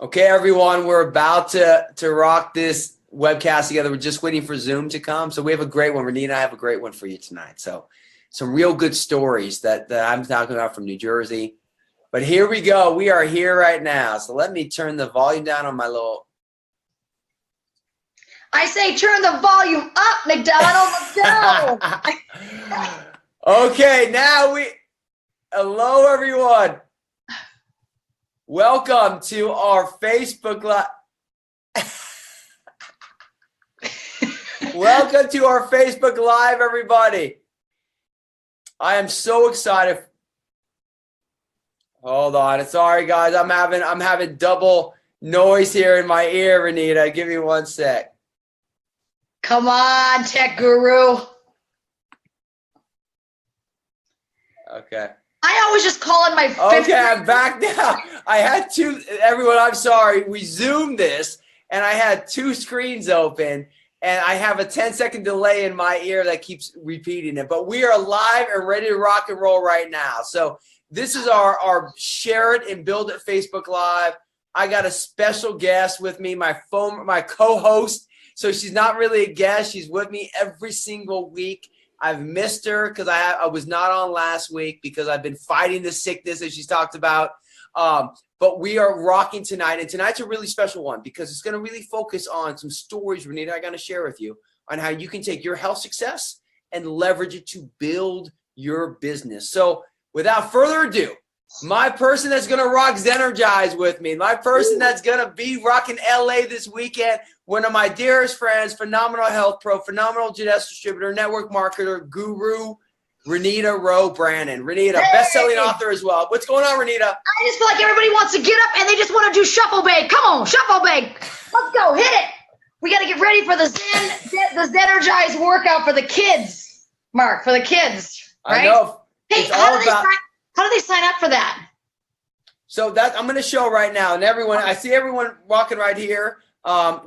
Okay, everyone, we're about to rock this webcast together. We're just waiting for Zoom to come. So we have a great one. Renee and I have a great one for you tonight. So some real good stories that I'm talking about from New Jersey. But here we go. We are here right now. So let me turn the volume down on my little. I say turn the volume up, McDonald. Let's go. Okay, now hello, everyone. Welcome to our Facebook Live. Welcome to our Facebook Live, everybody. I am so excited. Hold on. Sorry, guys. I'm having double noise here in my ear, Renita. Give me one sec. Come on, tech guru. Okay. I always just call it my fifth. Okay, I'm back now. I had everyone, I'm sorry. We Zoomed this, and I had two screens open, and I have a 10-second delay in my ear that keeps repeating it. But we are live and ready to rock and roll right now. So this is our Share It and Build It Facebook Live. I got a special guest with me, my co-host. So she's not really a guest. She's with me every single week. I've missed her because I was not on last week because I've been fighting the sickness as she's talked about. But we are rocking tonight. And tonight's a really special one because it's going to really focus on some stories, Renita, I'm going to share with you on how you can take your health success and leverage it to build your business. So without further ado, my person that's going to rock Zenergize with me, my person that's going to be rocking LA this weekend, one of my dearest friends, phenomenal health pro, phenomenal Janess distributor, network marketer, guru, Renita Rowe Brannon. Renita, best-selling author as well. What's going on, Renita? I just feel like everybody wants to get up and they just want to do shuffle bag. Come on, shuffle bag. Let's go, hit it. We got to get ready for the Zenergize workout for the kids, Mark, for the kids. Right? I know. Hey, how do they sign up for that? So that I'm going to show right now, and everyone, I see everyone walking right here.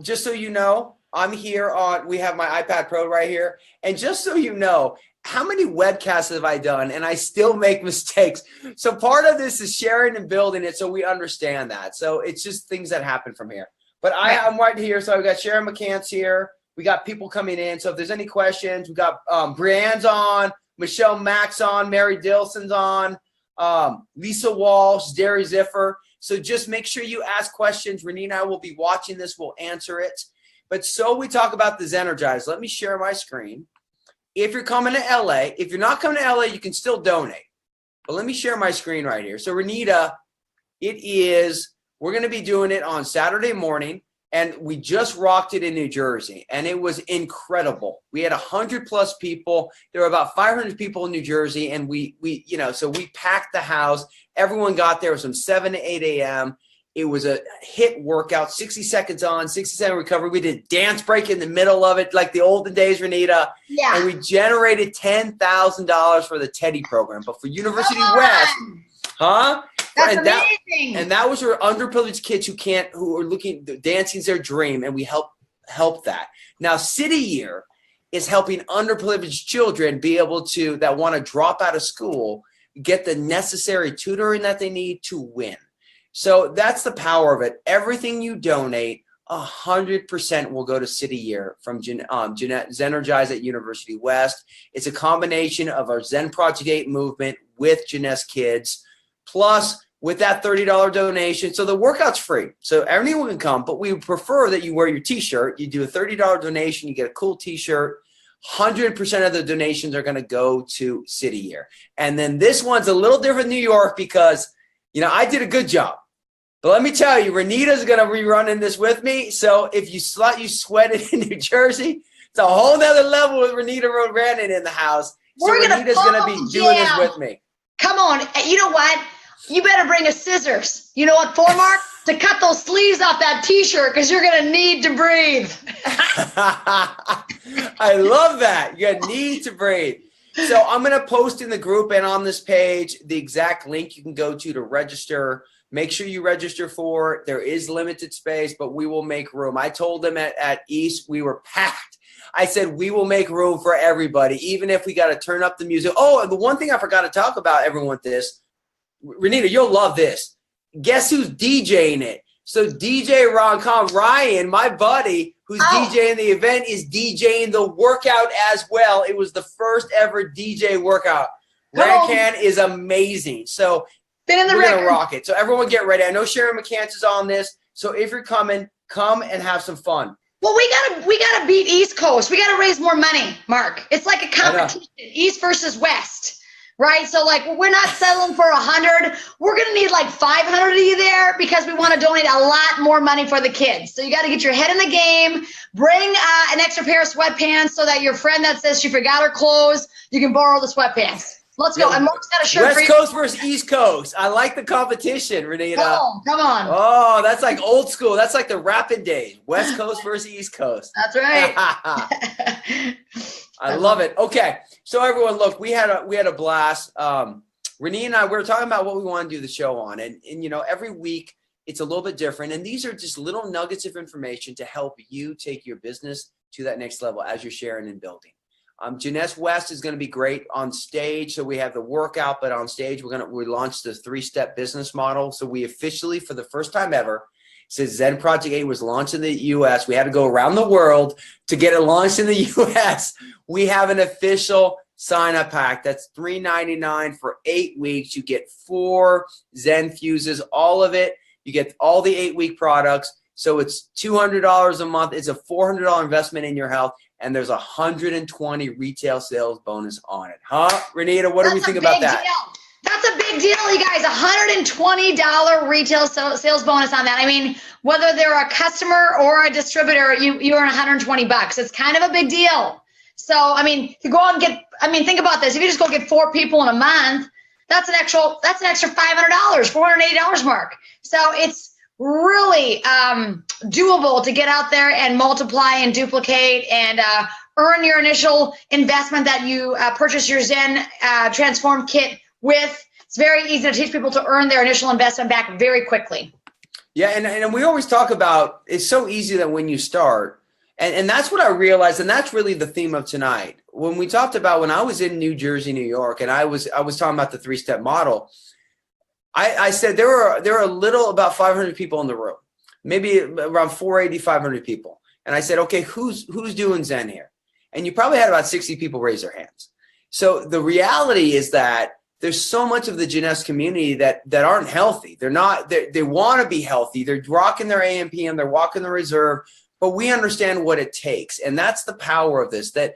Just so you know, I'm here we have my iPad Pro right here. And just so you know, how many webcasts have I done? And I still make mistakes. So part of this is sharing and building it so we understand that. So it's just things that happen from here. But I'm right here. So I've got Sharon McCants here. We got people coming in. So if there's any questions, we got Brianne's on, Michelle Mack's on, Mary Dilson's on, Lisa Walsh, Derry Ziffer. So just make sure you ask questions. Renee and I will be watching this. We'll answer it. But so we talk about the Zenergize. Let me share my screen. If you're coming to LA, if you're not coming to LA, you can still donate. But let me share my screen right here. So Renita, we're going to be doing it on Saturday morning. And we just rocked it in New Jersey, and it was incredible. We had 100+ people. There were about 500 people in New Jersey, and so we packed the house. Everyone got there from 7 to 8 a.m. It was a hit workout, 60 seconds on, 60-second recovery. We did dance break in the middle of it, like the olden days, Renita. Yeah. And we generated $10,000 for the Teddy program. But for University West, huh? That's amazing. And that was for underprivileged kids who are looking, dancing's their dream, and we help that. Now, City Year is helping underprivileged children be able to, that want to drop out of school, get the necessary tutoring that they need to win. So that's the power of it. Everything you donate, 100% will go to City Year from Zenergize at University West. It's a combination of our Zen Project 8 movement with Janess Kids, plus with that $30 donation. So the workout's free. So anyone can come, but we prefer that you wear your t-shirt. You do a $30 donation, you get a cool t-shirt. 100% of the donations are going to go to City Year. And then this one's a little different in New York because, I did a good job. But let me tell you, Renita's going to be running this with me. So if you sweated in New Jersey, it's a whole nother level with Renita Rowe Brannon in the house. So Renita's going to be doing this with me. Come on. You know what? You better bring a scissors. You know what for, Mark? To cut those sleeves off that t-shirt because you're going to need to breathe. I love that. You're going to need to breathe. So I'm going to post in the group and on this page the exact link you can go to register. Make sure you register for it. There is limited space, but we will make room. I told them at East we were packed. I said we will make room for everybody, even if we got to turn up the music. Oh, and the one thing I forgot to talk about, everyone, with this, Renita, you'll love this. Guess who's DJing it? So DJ Ron Khan, Ryan, my buddy, who's DJing the event, is DJing the workout as well. It was the first ever DJ workout. Rancan is amazing. So we're going to rock it. So everyone get ready. I know Sharon McCants is on this. So if you're coming, come and have some fun. Well, we gotta beat East Coast. We gotta raise more money, Mark. It's like a competition, East versus West, right? So like, we're not settling for 100. We're gonna need like 500 of you there because we want to donate a lot more money for the kids. So you got to get your head in the game. Bring an extra pair of sweatpants so that your friend that says she forgot her clothes, you can borrow the sweatpants. Let's go. And Mark's got a shirt for you. West Coast versus East Coast. I like the competition, Renita. Come on. Oh, that's like old school. That's like the rapid days. West Coast versus East Coast. That's right. I love it. Okay. So everyone, look, we had a blast. Renee and I, we were talking about what we want to do the show on. And you know, every week it's a little bit different. And these are just little nuggets of information to help you take your business to that next level as you're sharing and building. Janess West is going to be great on stage. So we have the workout, but on stage, we launched the 3-step business model. So we officially, for the first time ever, since Zen Project 8 was launched in the US, we had to go around the world to get it launched in the US. We have an official sign-up pack. That's $3.99 for 8 weeks. You get 4 Zen fuses, all of it. You get all the 8-week products. So it's $200 a month. It's a $400 investment in your health. And there's 120 retail sales bonus on it. Huh, Renita? What do we think about that? That's a big deal, you guys. $120 retail sales bonus on that. I mean, whether they're a customer or a distributor, you earn $120. It's kind of a big deal. So, I mean, if you go out and think about this. If you just go get 4 people in a month, that's an extra $500, $480 mark. So it's really doable to get out there and multiply and duplicate and earn your initial investment that you purchase your Zen Transform kit with. It's very easy to teach people to earn their initial investment back very quickly. Yeah, and we always talk about, it's so easy that when you start, and that's what I realized, and that's really the theme of tonight. When we talked about when I was in New Jersey, New York, and I was talking about the 3-step model, I said there were about 500 people in the room, maybe around 480, 500 people. And I said, okay, who's doing Zen here? And you probably had about 60 people raise their hands. So the reality is that there's so much of the Janess community that aren't healthy. They want to be healthy. They're rocking their AM, PM, they're walking the reserve, but we understand what it takes. And that's the power of this, that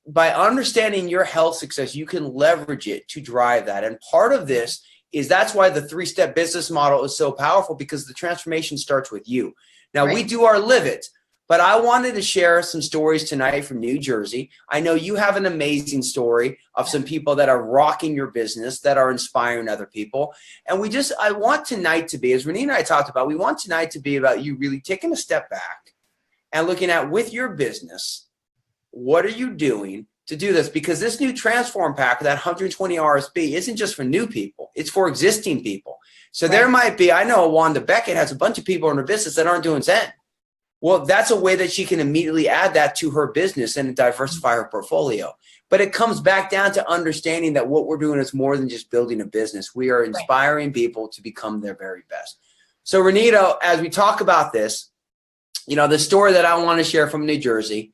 by understanding your health success, you can leverage it to drive that. And part of this is that's why the 3-step business model is so powerful, because the transformation starts with you. Now, We do our live it, but I wanted to share some stories tonight from New Jersey. I know you have an amazing story of some people that are rocking your business, that are inspiring other people. And I want tonight to be, as Renee and I talked about, we want tonight to be about you really taking a step back and looking at, with your business, what are you doing to do this? Because this new Transform pack, that 120 RSB, isn't just for new people. It's for existing people. So there might be, I know Wanda Beckett has a bunch of people in her business that aren't doing Zen. Well, that's a way that she can immediately add that to her business and diversify her portfolio. But it comes back down to understanding that what we're doing is more than just building a business. We are inspiring people to become their very best. So Renita, as we talk about this, you know, the story that I want to share from New Jersey,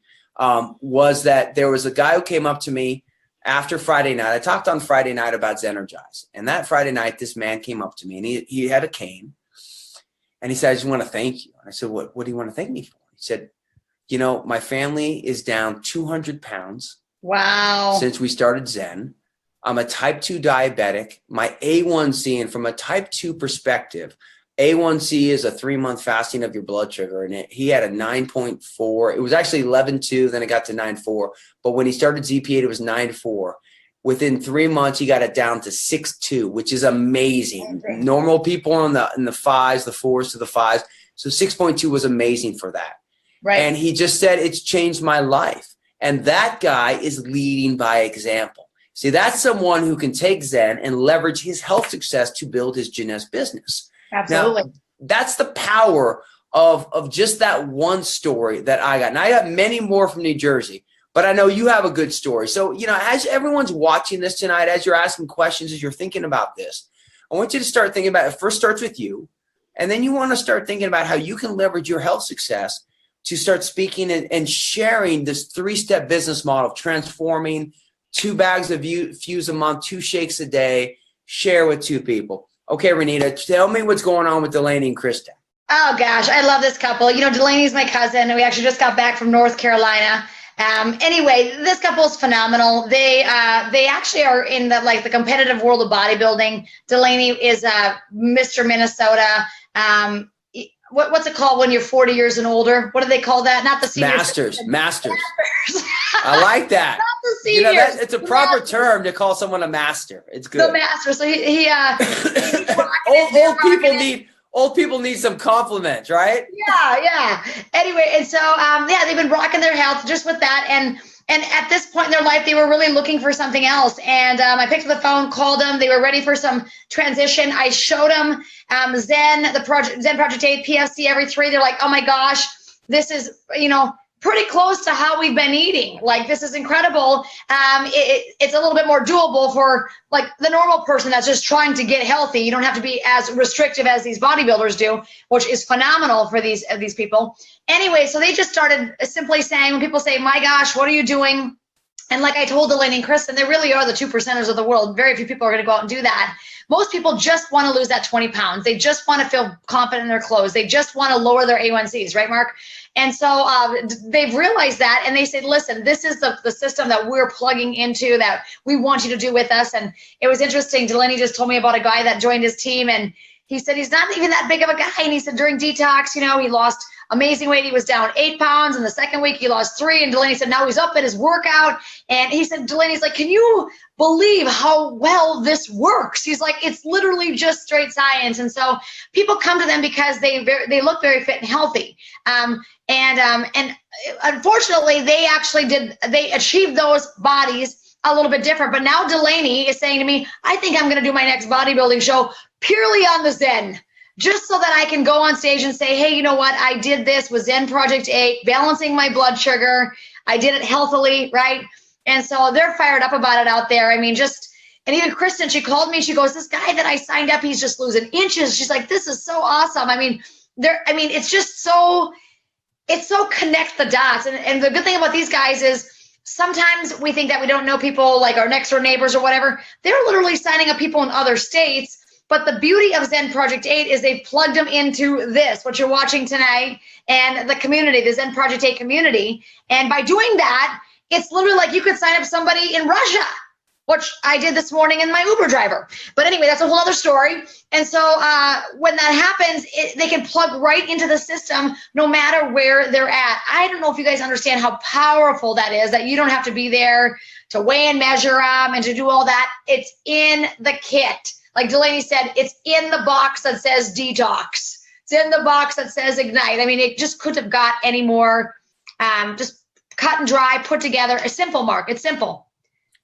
was that there was a guy who came up to me after Friday night. I talked on Friday night about Zenergize. And that Friday night, this man came up to me, and he had a cane. And he said, I just want to thank you. I said, what do you want to thank me for? He said, you know, my family is down 200 pounds. Wow. Since we started Zen. I'm a type 2 diabetic. My A1C, and from a type 2 perspective, A1C is a 3-month fasting of your blood sugar, and he had a 9.4. It was actually 11.2, then it got to 9.4. But when he started ZP8, it was 9.4. Within 3 months, he got it down to 6.2, which is amazing. Normal people in the 5s, the 4s to the 5s. So 6.2 was amazing for that. Right. And he just said, it's changed my life. And that guy is leading by example. See, that's someone who can take Zen and leverage his health success to build his Janess business. Absolutely. Now, that's the power of just that one story that I got. And I got many more from New Jersey, but I know you have a good story. So, you know, as everyone's watching this tonight, as you're asking questions, as you're thinking about this, I want you to start thinking about it. First starts with you. And then you want to start thinking about how you can leverage your health success to start speaking and sharing this 3-step business model of transforming 2 bags of Fuse a month, 2 shakes a day, share with 2 people. Okay, Renita, tell me what's going on with Delaney and Kristen. Oh gosh, I love this couple. You know, Delaney's my cousin, and we actually just got back from North Carolina. Anyway, this couple is phenomenal. They actually are in the competitive world of bodybuilding. Delaney is Mr. Minnesota. What's it called when you're 40 years and older? What do they call that? Not the senior. Masters. I like that. Not the seniors. You know, it's a proper term to call someone a master. It's good. The master. So he old people need some compliments, right? Yeah. Anyway, and so they've been rocking their health just with that, and at this point in their life, they were really looking for something else. And I picked up the phone, called them. They were ready for some transition. I showed them Zen Project 8, PFC every 3. They're like, oh my gosh, this is pretty close to how we've been eating. Like, this is incredible. It's a little bit more doable for like the normal person that's just trying to get healthy. You don't have to be as restrictive as these bodybuilders do, which is phenomenal for these people. Anyway, so they just started simply saying, when people say, my gosh, what are you doing? And like I told Delaney and Kristen, they really are the 2%ers of the world. Very few people are going to go out and do that. Most people just want to lose that 20 pounds. They just want to feel confident in their clothes. They just want to lower their A1Cs, right, Mark? And so they've realized that, and they said, listen, this is the system that we're plugging into, that we want you to do with us. And it was interesting. Delaney just told me about a guy that joined his team, and he said he's not even that big of a guy. And he said during detox, he lost amazing weight. He was down 8 pounds. And the second week he lost 3. And Delaney said now he's up at his workout. And he said, Delaney's like, can you believe how well this works? He's like, it's literally just straight science. And so people come to them because they look very fit and healthy. And unfortunately, they achieved those bodies a little bit different. But now Delaney is saying to me, I think I'm going to do my next bodybuilding show purely on the Zen, just so that I can go on stage and say, hey, you know what? I did this with Zen Project 8, balancing my blood sugar. I did it healthily, right? And so they're fired up about it out there. I mean, and even Kristen, she called me. She goes, this guy that I signed up, he's just losing inches. She's like, this is so awesome. It's just so, it's so connect the dots. And the good thing about these guys is sometimes we think that we don't know people like our next door neighbors or whatever. They're literally signing up people in other states. But the beauty of Zen Project 8 is they've plugged them into this, what you're watching tonight, and the community, the Zen Project 8 community. And by doing that, it's literally like you could sign up somebody in Russia, which I did this morning in my Uber driver. But anyway, that's a whole other story. And so when that happens, they can plug right into the system no matter where they're at. I don't know if you guys understand how powerful that is, that you don't have to be there to weigh and measure them and to do all that. It's in the kit. Like Delaney said, it's in the box that says detox. It's in the box that says ignite. I mean, it just couldn't have got any more just cut and dry, put together. It's simple, Mark. It's simple.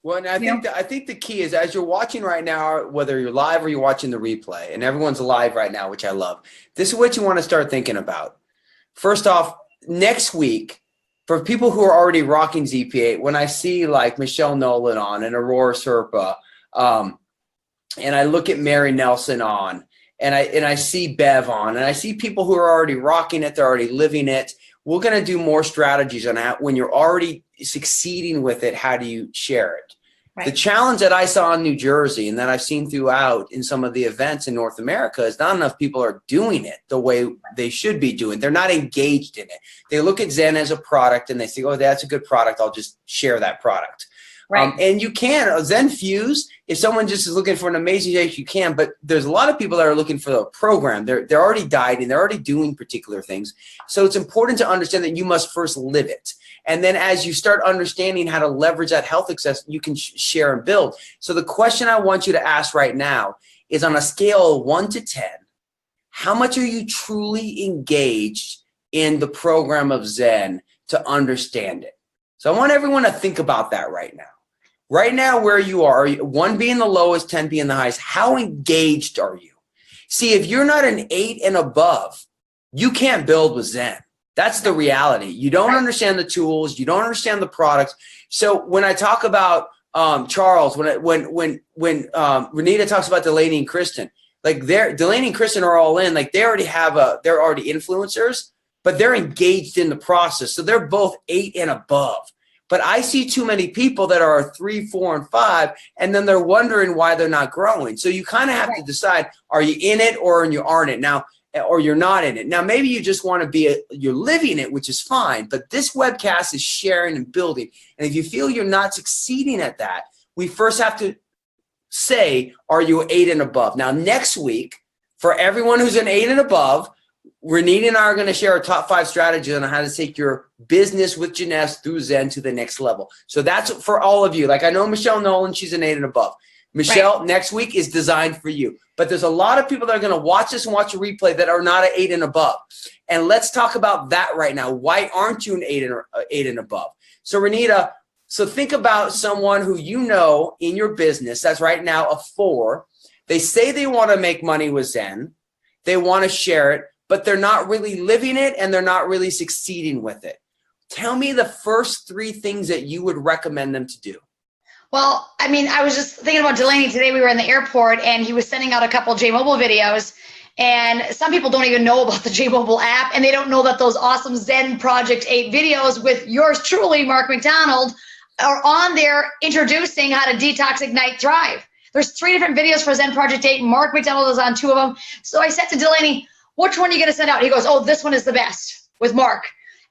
Well, and I think the key is, as you're watching right now, whether you're live or you're watching the replay, and everyone's live right now, which I love, this is what you want to start thinking about. First off, next week, for people who are already rocking ZP8, when I see like Michelle Nolan on and Aurora Serpa, and I look at Mary Nelson on, and I see Bev on, and I see people who are already rocking it, they're already living it. We're going to do more strategies on that. When you're already succeeding with it, how do you share it? Right. The challenge that I saw in New Jersey and that I've seen throughout in some of the events in North America is not enough people are doing it the way they should be doing. They're not engaged in it. They look at Zen as a product and they say, oh, that's a good product. I'll just share that product. Right. And you can. Zen Fuse, if someone just is looking for an amazing day, you can. But there's a lot of people that are looking for the program. They're already dieting. They're already doing particular things. So it's important to understand that you must first live it. And then as you start understanding how to leverage that health success, you can share and build. So the question I want you to ask right now is, on a scale of 1 to 10, how much are you truly engaged in the program of Zen to understand it? So I want everyone to think about that right now. Right now, where you are, 1 being the lowest, 10 being the highest, how engaged are you? See, if you're not an 8 and above, you can't build with Zen. That's the reality. You don't understand the tools. You don't understand the products. So when I talk about Charles, when Renita talks about Delaney and Kristen, Like Delaney and Kristen are all in. Like they're already influencers, but they're engaged in the process. So they're both 8 and above. But I see too many people that are 3, 4, and 5, and then they're wondering why they're not growing. So you kind of have to decide, are you in it or you aren't it now, or you're not in it. Now, maybe you just want to you're living it, which is fine. But this webcast is sharing and building. And if you feel you're not succeeding at that, we first have to say, are you 8 and above? Now, next week, for everyone who's an 8 and above, Renita and I are going to share our top 5 strategies on how to take your business with Janess through Zen to the next level. So that's for all of you. Like I know Michelle Nolan, she's an 8 and above. Michelle, next week is designed for you. But there's a lot of people that are going to watch this and watch a replay that are not an 8 and above. And let's talk about that right now. Why aren't you an 8 and above? So Renita, so think about someone who you know in your business that's right now a 4. They say they want to make money with Zen. They want to share it, but they're not really living it and they're not really succeeding with it. Tell me the first 3 things that you would recommend them to do. Well, I mean, I was just thinking about Delaney today. We were in the airport and he was sending out a couple of J-Mobile videos. And some people don't even know about the J-Mobile app, and they don't know that those awesome Zen Project 8 videos with yours truly, Mark McDonald, are on there introducing how to detox, ignite, thrive. There's 3 different videos for Zen Project 8. Mark McDonald is on 2 of them. So I said to Delaney, which one are you going to send out? He goes, oh, this one is the best with Mark.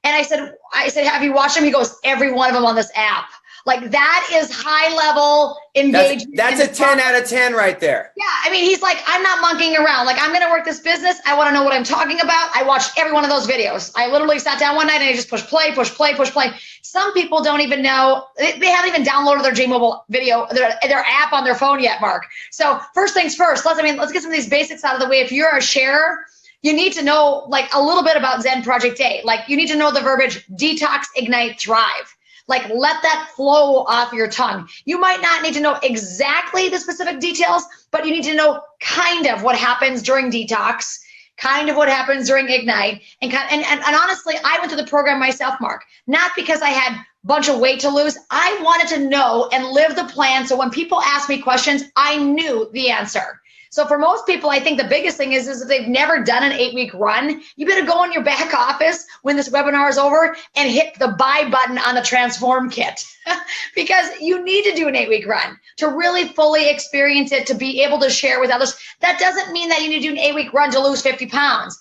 And I said, have you watched them? He goes, every one of them on this app. Like that is high level engagement. That's a 10 out of 10 right there. Yeah. I mean, he's like, I'm not monkeying around. Like I'm going to work this business. I want to know what I'm talking about. I watched every one of those videos. I literally sat down one night and I just pushed play, push play, push play. Some people don't even know. They haven't even downloaded their J-Mobile video, their app on their phone yet, Mark. So first things first, let's get some of these basics out of the way. If you're a sharer, you need to know like a little bit about Zen Project 8. Like you need to know the verbiage, detox, ignite, thrive. Like let that flow off your tongue. You might not need to know exactly the specific details, but you need to know kind of what happens during detox, kind of what happens during ignite. And honestly, I went through the program myself, Mark, not because I had a bunch of weight to lose. I wanted to know and live the plan. So when people ask me questions, I knew the answer. So for most people, I think the biggest thing is if they've never done an 8-week run, you better go in your back office when this webinar is over and hit the buy button on the Transform Kit because you need to do an 8-week run to really fully experience it, to be able to share with others. That doesn't mean that you need to do an 8-week run to lose 50 pounds.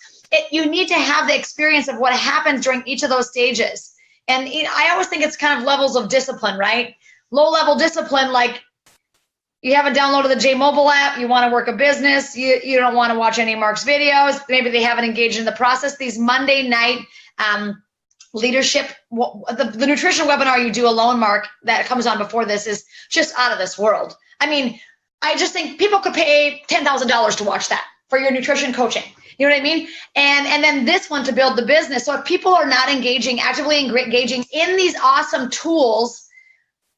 You need to have the experience of what happens during each of those stages. And I always think it's kind of levels of discipline, right? Low level discipline, like you haven't downloaded the J-Mobile app, you want to work a business, you don't want to watch any of Mark's videos, maybe they haven't engaged in the process. These Monday night leadership, the nutrition webinar you do alone, Mark, that comes on before this is just out of this world. I mean, I just think people could pay $10,000 to watch that for your nutrition coaching. You know what I mean? And then this one to build the business. So if people are not actively engaging in these awesome tools,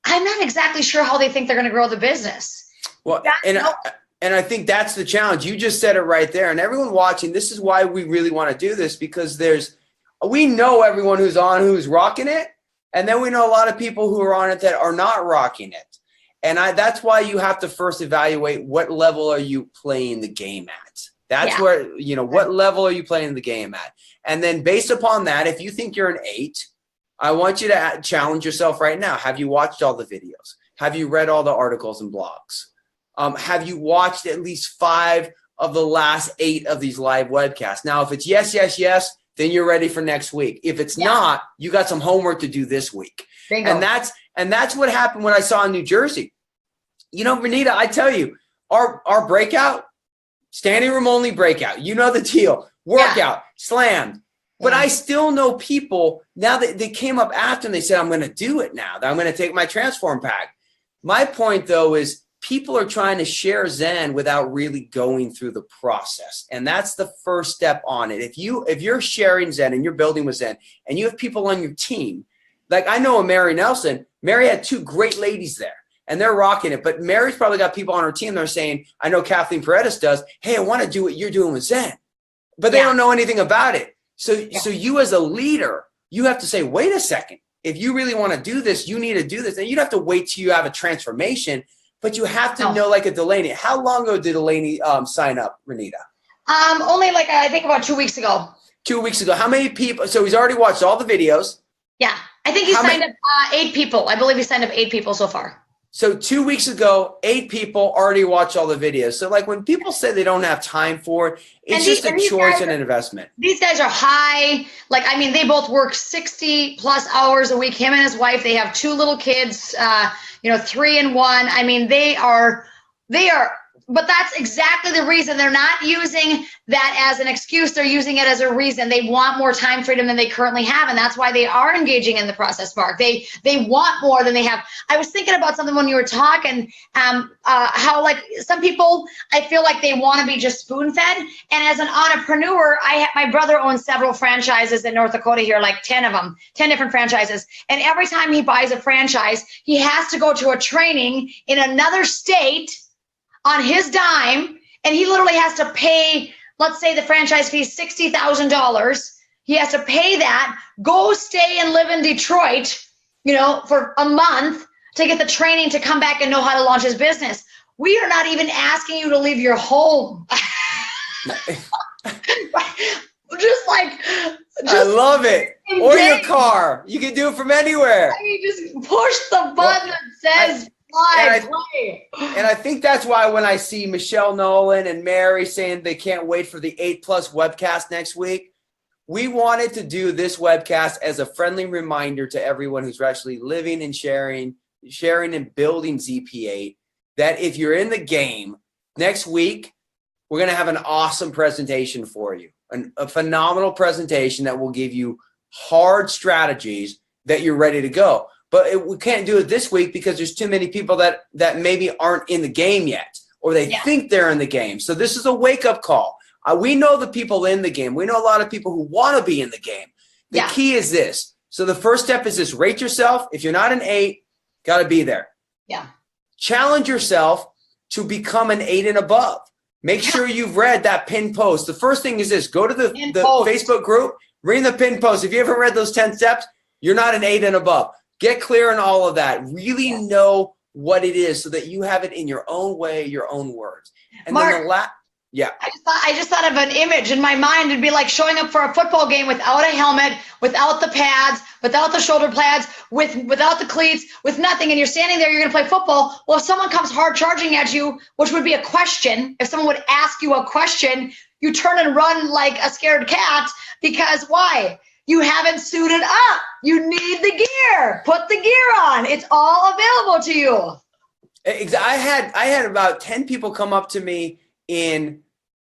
I'm not exactly sure how they think they're going to grow the business. Well, and I think that's the challenge. You just said it right there. And everyone watching, this is why we really want to do this, because we know everyone who's on who's rocking it. And then we know a lot of people who are on it that are not rocking it. And that's why you have to first evaluate what level are you playing the game at. That's where, what level are you playing the game at? And then based upon that, if you think you're an 8, I want you to challenge yourself right now. Have you watched all the videos? Have you read all the articles and blogs? Have you watched at least 5 of the last 8 of these live webcasts? Now, if it's yes, yes, yes, then you're ready for next week. If it's not, you got some homework to do this week. Bingo. And that's what happened when I saw in New Jersey. Renita, I tell you, our breakout, standing room only breakout, you know the deal. Workout, slammed. But I still know people now that they came up after and they said, I'm going to do it now. I'm going to take my Transform Pack. My point, though, is people are trying to share Zen without really going through the process. And that's the first step on it. If you're sharing Zen and you're building with Zen and you have people on your team, like I know a Mary Nelson, Mary had 2 great ladies there and they're rocking it. But Mary's probably got people on her team that are saying, I know Kathleen Paredes does, hey, I want to do what you're doing with Zen. But they don't know anything about it. So you as a leader, you have to say, wait a second. If you really want to do this, you need to do this. And you don't have to wait till you have a transformation. But you have to No. know like a Delaney. How long ago did Delaney sign up, Renita? Only like I think about 2 weeks ago. 2 weeks ago. How many people? So he's already watched all the videos. Yeah, I think he signed up 8 people. I believe he signed up 8 people so far. So 2 weeks ago, 8 people already watched all the videos. So like when people say they don't have time for it, it's just a choice and an investment. These guys are high. Like, I mean, they both work 60 plus hours a week. Him and his wife, they have 2 little kids, 3 and 1. I mean, they are, but that's exactly the reason. They're not using that as an excuse. They're using it as a reason. They want more time freedom than they currently have. And that's why they are engaging in the process, Mark. They want more than they have. I was thinking about something when you were talking, how like some people, I feel like they want to be just spoon fed. And as an entrepreneur, my brother owns several franchises in North Dakota here, like 10 of them, 10 different franchises. And every time he buys a franchise, he has to go to a training in another state on his dime, and he literally has to pay, let's say the franchise fee is $60,000. He has to pay that, go stay and live in Detroit, for a month to get the training to come back and know how to launch his business. We are not even asking you to leave your home. I love it. Or your car. You can do it from anywhere. I mean, just push the button that says play. And I think that's why when I see Michelle Nolan and Mary saying they can't wait for the 8+ webcast next week, we wanted to do this webcast as a friendly reminder to everyone who's actually living and sharing and building ZP8, that if you're in the game next week, we're going to have an awesome presentation for you, a phenomenal presentation that will give you hard strategies that you're ready to go. But we can't do it this week because there's too many people that maybe aren't in the game yet, or they think they're in the game. So this is a wake-up call. We know the people in the game. We know a lot of people who want to be in the game. The key is this. So the first step is this: rate yourself. If you're not an 8, got to be there. Yeah. Challenge yourself to become an 8 and above. Make sure you've read that pinned post. The first thing is this: go to the Facebook group, read the pinned post. If you haven't read those 10 steps, you're not an 8 and above. Get clear on all of that. Really know what it is so that you have it in your own way, your own words. And Mark, then I just thought of an image in my mind. It'd be like showing up for a football game without a helmet, without the pads, without the shoulder pads, without the cleats, with nothing. And you're standing there, you're going to play football. Well, if someone comes hard charging at you, which would be a question, if someone would ask you a question, you turn and run like a scared cat, because why? You haven't suited up. You need the gear. Put the gear on. It's all available to you. I had about 10 people come up to me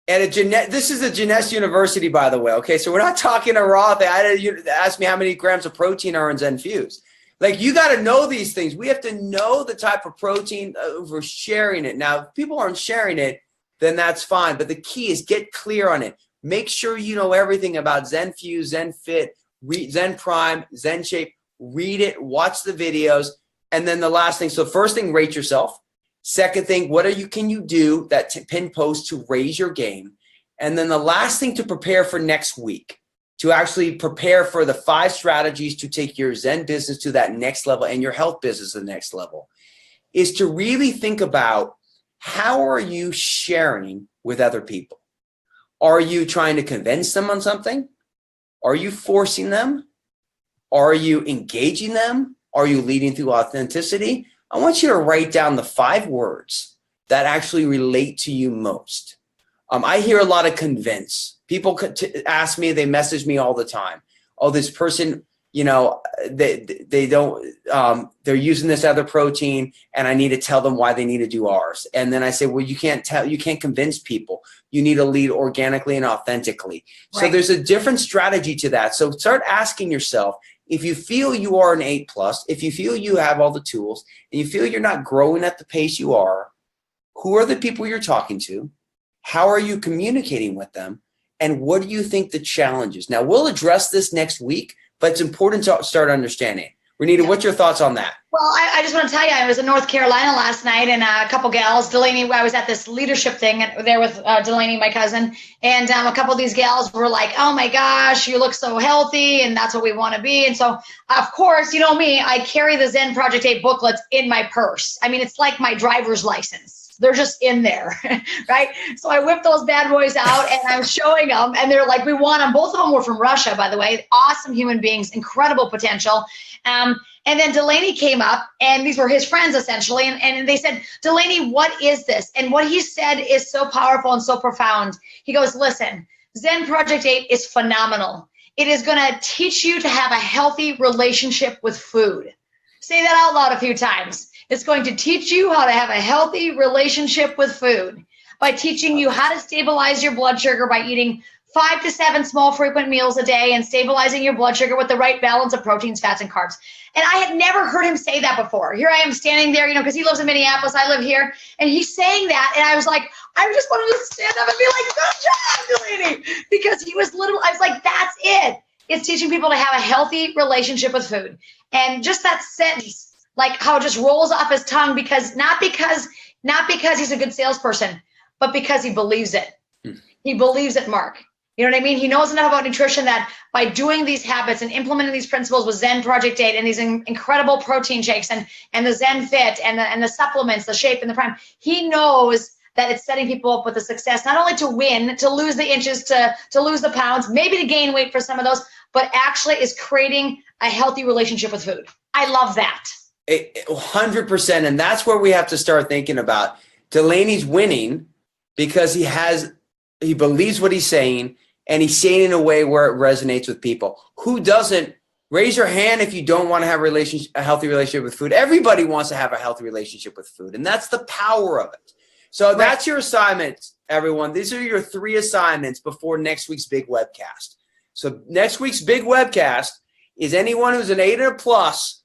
this is a Jeunesse University, by the way. Okay, so we're not talking a raw thing. I had you ask me how many grams of protein are in ZenFuse. Like, you got to know these things. We have to know the type of protein we're sharing it. Now, if people aren't sharing it, then that's fine. But the key is get clear on it. Make sure you know everything about ZenFuse, ZenFit, ZenPrime, ZenShape. Read it, watch the videos, and then the last thing. So first thing, rate yourself. Second thing, can you do that pin post to raise your game? And then the last thing, to prepare for next week, to actually prepare for the 5 strategies to take your Zen business to that next level and your health business to the next level, is to really think about, how are you sharing with other people? Are you trying to convince them on something? Are you forcing them? Are you engaging them? Are you leading through authenticity? I want you to write down the 5 words that actually relate to you most. I hear a lot of convince. People ask me, they message me all the time. Oh, this person, they don't, they're using this other protein, and I need to tell them why they need to do ours. And then I say, well, you can't convince people. You need to lead organically and authentically. Right. So there's a different strategy to that. So start asking yourself, if you feel you are an 8+, if you feel you have all the tools, and you feel you're not growing at the pace you are, who are the people you're talking to? How are you communicating with them? And what do you think the challenge is? Now, we'll address this next week, but it's important to start understanding. Renita, what's your thoughts on that? Well, I just want to tell you, I was in North Carolina last night, and a couple gals, Delaney, I was at this leadership thing there with Delaney, my cousin, and a couple of these gals were like, oh my gosh, you look so healthy, and that's what we want to be. And so, of course, you know me, I carry the Zen Project 8 booklets in my purse. I mean, it's like my driver's license. They're just in there, right? So I whipped those bad boys out, and I'm showing them, and they're like, we want them. Both of them were from Russia, by the way. Awesome human beings, incredible potential. And then Delaney came up, and these were his friends essentially, and they said, Delaney, what is this? And what he said is so powerful and so profound. He goes, listen, Zen Project 8 is phenomenal. It is going to teach you to have a healthy relationship with food. Say that out loud a few times. It's going to teach you how to have a healthy relationship with food by teaching you how to stabilize your blood sugar by eating 5 to 7 small frequent meals a day and stabilizing your blood sugar with the right balance of proteins, fats, and carbs. And I had never heard him say that before. Here I am standing there, because he lives in Minneapolis, I live here, and he's saying that, and I was like, I just wanted to stand up and be like, good job, Delaney, because he was I was like, that's it. It's teaching people to have a healthy relationship with food. And just that sentence, like how it just rolls off his tongue, not because he's a good salesperson, but because he believes it. He believes it, Mark. You know what I mean? He knows enough about nutrition that by doing these habits and implementing these principles with Zen Project 8 and these incredible protein shakes and the Zen Fit and the supplements, the Shape and the Prime, he knows that it's setting people up with the success, not only to win, to lose the inches, to lose the pounds, maybe to gain weight for some of those, but actually is creating a healthy relationship with food. I love that. 100%. And that's where we have to start thinking about. Delaney's winning because he believes what he's saying, and he's saying it in a way where it resonates with people. Who doesn't? Raise your hand if you don't want to have a healthy relationship with food. Everybody wants to have a healthy relationship with food, and that's the power of it. So that's your assignment, everyone. These are your 3 assignments before next week's big webcast. So next week's big webcast is anyone who's an 8 and a plus.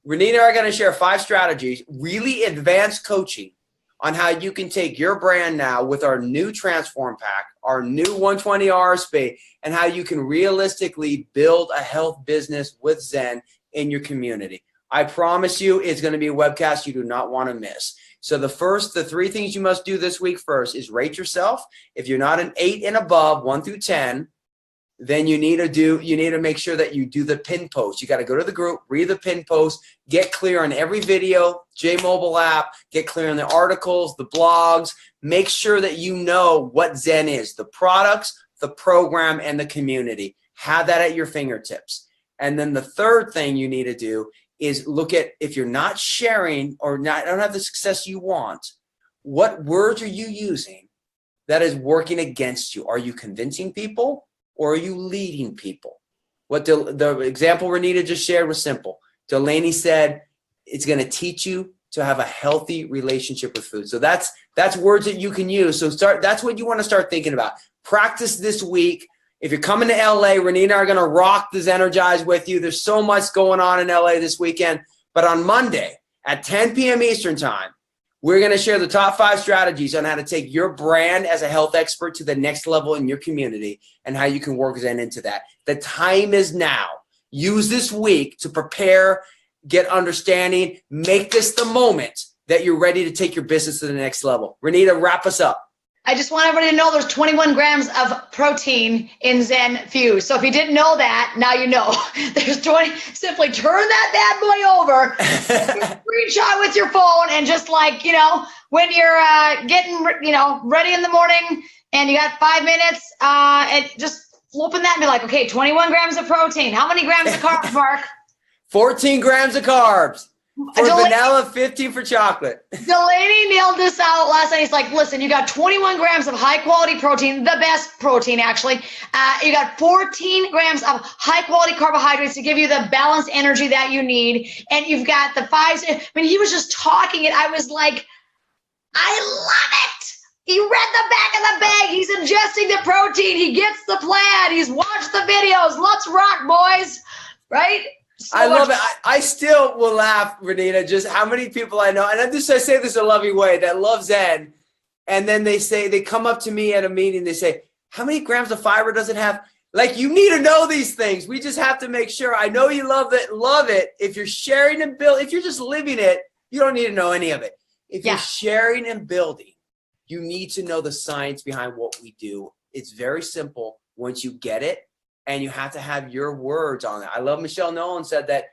Renita and I are going to share 5 strategies, really advanced coaching on how you can take your brand now with our new Transform Pack, our new 120 RSP, and how you can realistically build a health business with Zen in your community. I promise you it's going to be a webcast you do not want to miss. So the 3 things you must do this week first is rate yourself. If you're not an 8 and above, 1 through 10, then you need to make sure that you do the pin post. You got to go to the group, read the pin post, get clear on every video, J-Mobile app, get clear on the articles, the blogs. Make sure that you know what Zen is, the products, the program, and the community. Have that at your fingertips. And then the 3rd thing you need to do is look at, if you're not sharing or don't have the success you want, what words are you using that is working against you? Are you convincing people? Or are you leading people? What the example Renita just shared was simple. Delaney said it's going to teach you to have a healthy relationship with food. So that's words that you can use. So that's what you want to start thinking about. Practice this week. If you're coming to LA, Renita and I are going to rock the Zenergize with you. There's so much going on in LA this weekend. But on Monday at 10 p.m. Eastern time, we're going to share the top 5 strategies on how to take your brand as a health expert to the next level in your community and how you can work Zen into that. The time is now. Use this week to prepare, get understanding, make this the moment that you're ready to take your business to the next level. Renita, wrap us up. I just want everybody to know there's 21 grams of protein in Zen Fuse. So if you didn't know that, now you know. There's 20. Simply turn that bad boy over, screenshot with your phone, and just when you're getting ready in the morning and you got 5 minutes, and just open that and be like, okay, 21 grams of protein. How many grams of carbs, Mark? 14 grams of carbs. For vanilla, 15 for chocolate. Delaney nailed this out last night. He's like, listen, you got 21 grams of high-quality protein, the best protein, actually. You got 14 grams of high-quality carbohydrates to give you the balanced energy that you need. And you've got the 5. He was just talking it. I was like, I love it. He read the back of the bag. He's ingesting the protein. He gets the plan. He's watched the videos. Let's rock, boys. Right? I love it. I still will laugh, Renita, just how many people I know, and I say this in a loving way, that love Zen, and then they come up to me at a meeting, they say, how many grams of fiber does it have? Like, you need to know these things. We just have to make sure. I know you love it. If you're sharing and building, if you're just living it, you don't need to know any of it. If you're sharing and building, you need to know the science behind what we do. It's very simple once you get it, and you have to have your words on it. I love Michelle Nolan said that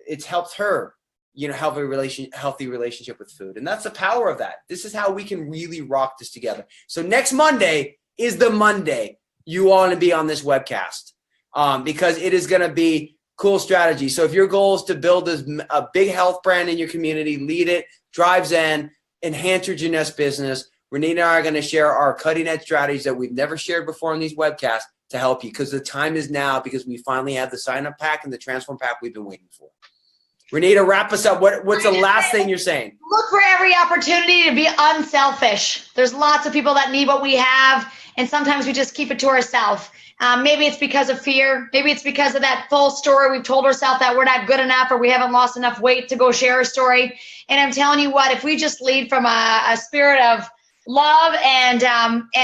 it's helped her, have a healthy relationship with food. And that's the power of that. This is how we can really rock this together. So next Monday is the Monday you want to be on this webcast, because it is going to be cool strategy. So if your goal is to build a big health brand in your community, lead it, drive Zen, enhance your Jeunesse business, Renita and I are going to share our cutting edge strategies that we've never shared before on these webcasts to help you, because the time is now, because we finally have the sign up pack and the transform pack we've been waiting for. Renita, wrap us up. What's the last thing you're saying? Look for every opportunity to be unselfish. There's lots of people that need what we have, and sometimes we just keep it to ourselves. Maybe it's because of fear. Maybe it's because of that false story we've told ourselves that we're not good enough or we haven't lost enough weight to go share a story. And I'm telling you what, if we just lead from a spirit of love and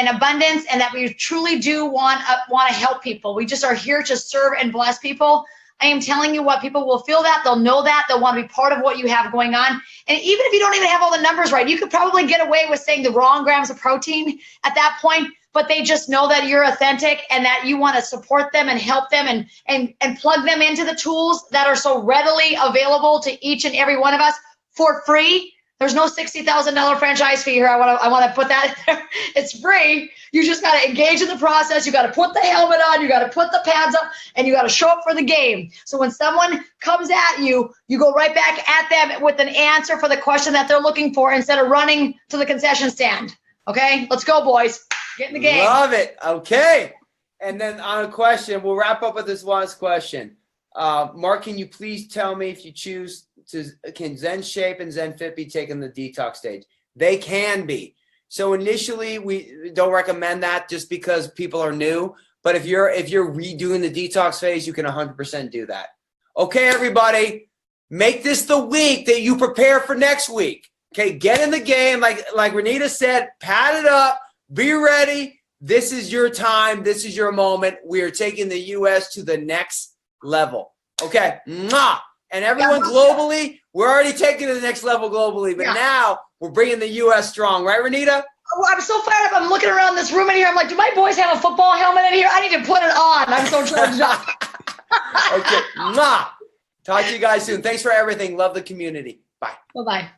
abundance, and that we truly do want to help people, we just are here to serve and bless people. I am telling you what, people will feel that, they'll know that, they'll want to be part of what you have going on. And even if you don't even have all the numbers right, you could probably get away with saying the wrong grams of protein at that point, but they just know that you're authentic and that you want to support them and help them and plug them into the tools that are so readily available to each and every one of us for free. There's no $60,000 franchise fee here. I want to put that in there. It's free. You just got to engage in the process. You got to put the helmet on. You got to put the pads up, and you got to show up for the game. So when someone comes at you, you go right back at them with an answer for the question that they're looking for instead of running to the concession stand. Okay, let's go, boys. Get in the game. Love it. Okay. And then on a question, we'll wrap up with this last question. Mark, can you please tell me if you choose can Zen Shape and Zen Fit be taken the detox stage? They can be. So initially we don't recommend that just because people are new. But if you're redoing the detox phase, you can 100% do that. Okay, everybody, make this the week that you prepare for next week. Okay, get in the game. Like Renita said, pad it up, be ready. This is your time. This is your moment. We are taking the U.S. to the next level. Okay. Mwah! And everyone globally, we're already taking it to the next level globally. But now we're bringing the U.S. strong. Right, Renita? Oh, I'm so fired up. I'm looking around this room in here. I'm like, do my boys have a football helmet in here? I need to put it on. I'm so charged up. Okay. Mwah! Talk to you guys soon. Thanks for everything. Love the community. Bye. Bye-bye.